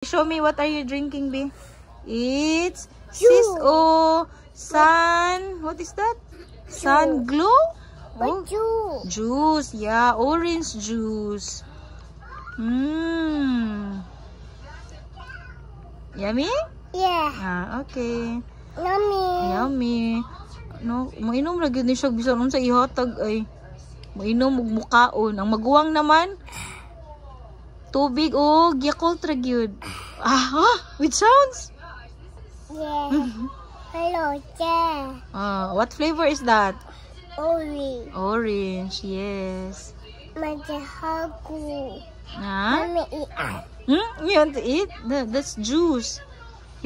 Show me what are you drinking, B? It's Sis-O Sun. What is that? Sun Glow? What juice? Juice. Yeah, orange juice. Yummy? Yeah. Okay. Yummy. Yummy. No, mainom lagi ni siya bisan unsa ihatag ay. Mainom og mukaon. Ang maguwang naman tubig o Yakult ra gyud. With sounds. Yeah. Hello, yeah. What flavor is that? Orange. Orange, yes. Majahagu. Huh? Mommy eat all. You want to eat? That's juice.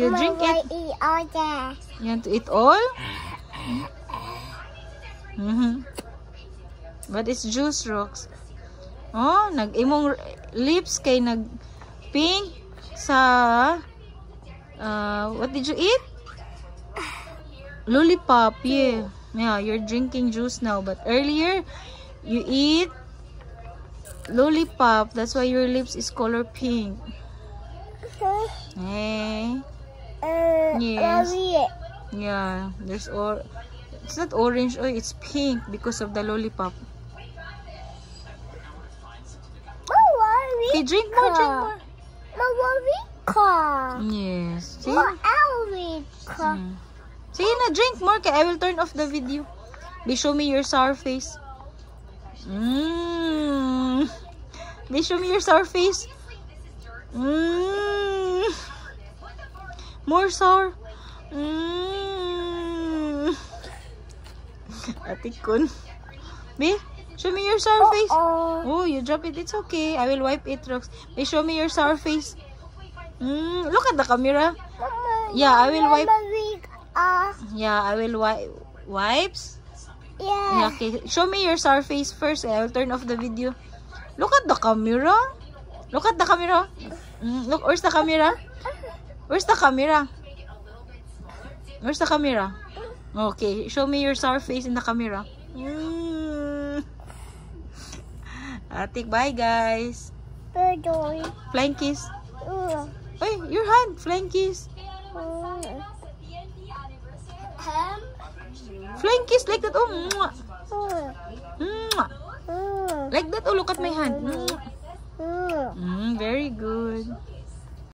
You drink it. Eat all that. You want to eat all? But it's juice, Rox. Oh, nag-imong lips kay nag-pink sa what did you eat? Lollipop, yeah. Yeah, you're drinking juice now, but earlier you eat lollipop. That's why your lips is color pink. Hey. Yes. Yeah, there's it's not orange, it's pink because of the lollipop. Okay, drink more, drink more. Yes. See? Sige na, drink more. I will turn off the video. Be, show me your sour face. Be, show me your sour face. More sour. Atikon. Be, show me your sour face. Oh, you drop it. It's okay. I will wipe it, Rox. Be, show me your sour face. Look at the camera. Yeah, I will wipe. Yeah, I will wipes. Yeah. Okay, show me your sour face first. I will turn off the video. Look at the camera. Look at the camera. Look, where's the camera? Where's the camera? Where's the camera? Okay, show me your sour face in the camera. Atik, bye guys. Flying kiss. Hey, your hand. Flying kiss. Flying kiss like that. Oh, mwah. Mwah. Like that. Oh, look at my hand. Very good.